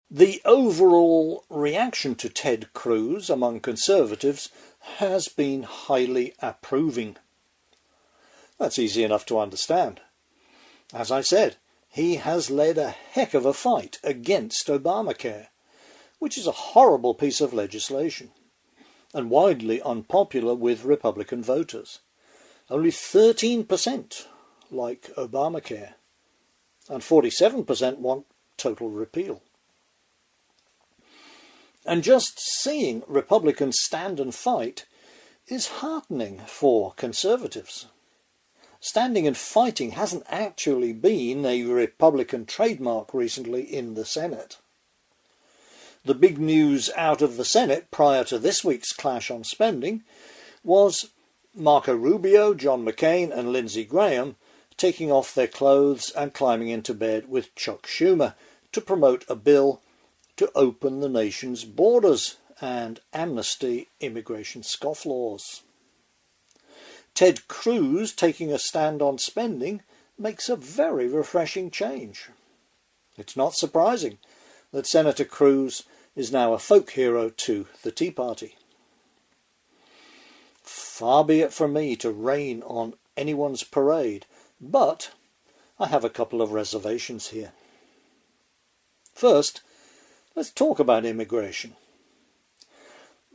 The overall reaction to Ted Cruz among Conservatives has been highly approving. That's easy enough to understand. As I said, he has led a heck of a fight against Obamacare, which is a horrible piece of legislation and widely unpopular with Republican voters. Only 13% like Obamacare, and 47% want total repeal. And just seeing Republicans stand and fight is heartening for Conservatives. Standing and fighting hasn't actually been a Republican trademark recently in the Senate. The big news out of the Senate prior to this week's clash on spending was Marco Rubio, John McCain and Lindsey Graham taking off their clothes and climbing into bed with Chuck Schumer to promote a bill to open the nation's borders and amnesty immigration scofflaws. Ted Cruz taking a stand on spending makes a very refreshing change. It's not surprising that Senator Cruz is now a folk hero to the Tea Party. Far be it from me to rain on anyone's parade, but I have a couple of reservations here. First, let's talk about immigration.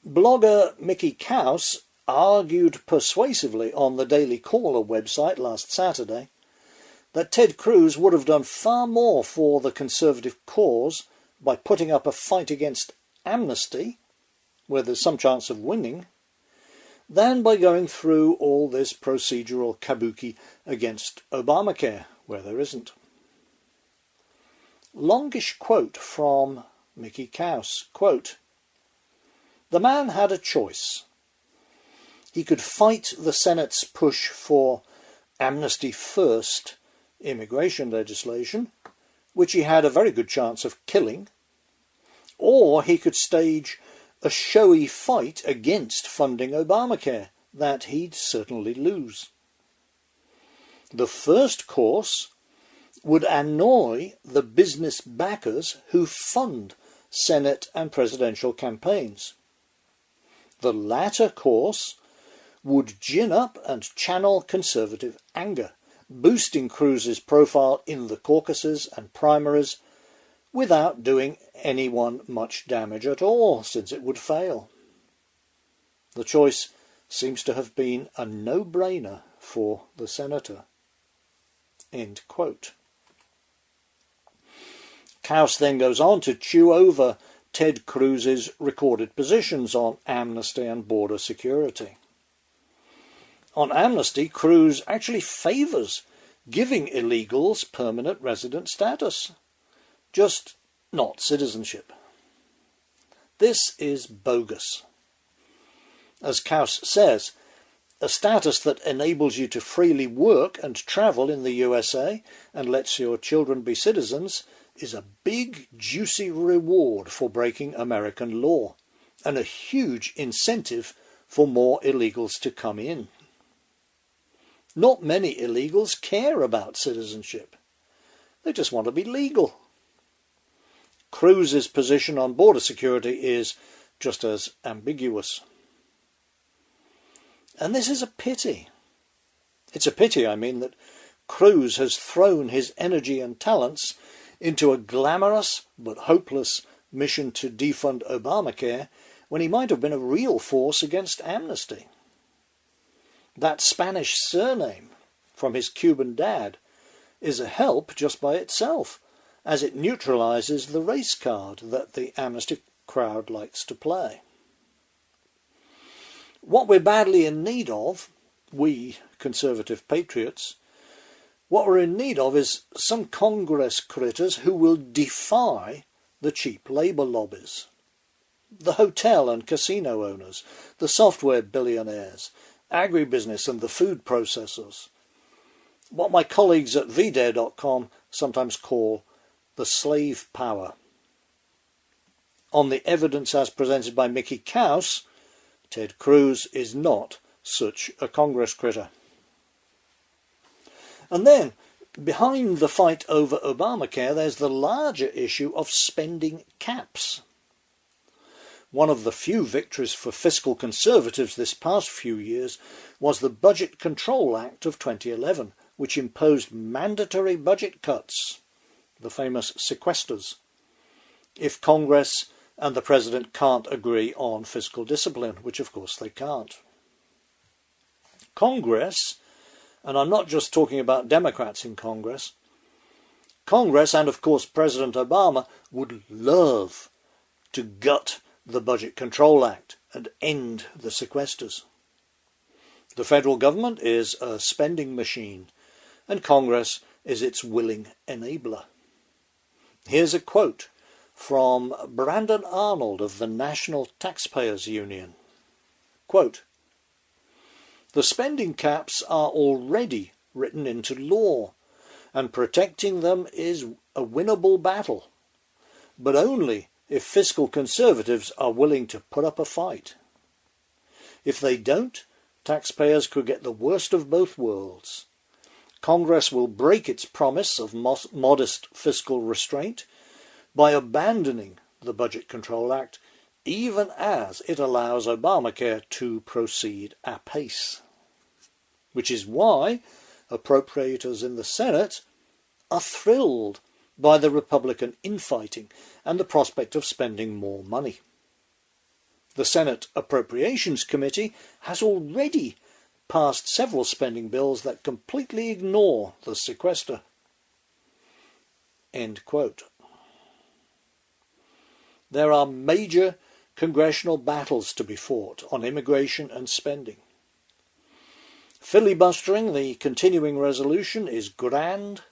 Blogger Mickey Kaus argued persuasively on the Daily Caller website last Saturday that Ted Cruz would have done far more for the Conservative cause by putting up a fight against amnesty, where there's some chance of winning, than by going through all this procedural kabuki against Obamacare, where there isn't. Longish quote from Mickey Kaus, quote, "The man had a choice. He could fight the Senate's push for amnesty first immigration legislation, which he had a very good chance of killing, or he could stage a showy fight against funding Obamacare that he'd certainly lose. The first course would annoy the business backers who fund Senate and presidential campaigns. The latter course would gin up and channel Conservative anger, boosting Cruz's profile in the caucuses and primaries without doing anyone much damage at all, since it would fail. The choice seems to have been a no-brainer for the senator." End quote. Kaus then goes on to chew over Ted Cruz's recorded positions on amnesty and border security. On amnesty, Cruz actually favours giving illegals permanent resident status, just not citizenship. This is bogus. As Kaus says, a status that enables you to freely work and travel in the USA and lets your children be citizens is a big, juicy reward for breaking American law and a huge incentive for more illegals to come in. Not many illegals care about citizenship. They just want to be legal. Cruz's position on border security is just as ambiguous. And this is a pity. It's a pity, that Cruz has thrown his energy and talents into a glamorous but hopeless mission to defund Obamacare when he might have been a real force against amnesty. That Spanish surname from his Cuban dad is a help just by itself, as it neutralises the race card that the amnesty crowd likes to play. What we're badly in need of, we Conservative patriots, what we're in need of is some Congress critters who will defy the cheap labour lobbies, the hotel and casino owners, the software billionaires, agribusiness and the food processors, what my colleagues at vdare.com sometimes call the slave power. On the evidence as presented by Mickey Kaus, Ted Cruz is not such a Congress critter. And then Behind the fight over Obamacare, there's the larger issue of spending caps. One of the few victories for fiscal conservatives this past few years was the Budget Control Act of 2011, which imposed mandatory budget cuts, the famous sequesters, if Congress and the President can't agree on fiscal discipline, which of course they can't. Congress, and I'm not just talking about Democrats in Congress, Congress and of course President Obama would love to gut the Budget Control Act and end the sequesters. The federal government is a spending machine, and Congress is its willing enabler. Here's a quote from Brandon Arnold of the National Taxpayers Union. Quote, "The spending caps are already written into law, and protecting them is a winnable battle, but only if fiscal conservatives are willing to put up a fight. If they don't, taxpayers could get the worst of both worlds. Congress will break its promise of modest fiscal restraint by abandoning the Budget Control Act, even as it allows Obamacare to proceed apace. Which is why appropriators in the Senate are thrilled by the Republican infighting and the prospect of spending more money. The Senate Appropriations Committee has already passed several spending bills that completely ignore the sequester." End quote. There are major congressional battles to be fought on immigration and spending. Filibustering the continuing resolution is grand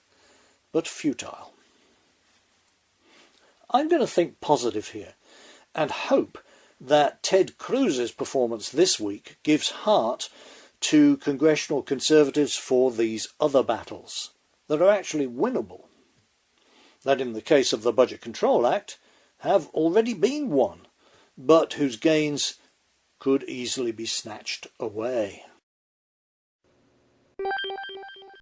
but futile. I'm going to think positive here and hope that Ted Cruz's performance this week gives heart to congressional conservatives for these other battles that are actually winnable, that in the case of the Budget Control Act have already been won, but whose gains could easily be snatched away.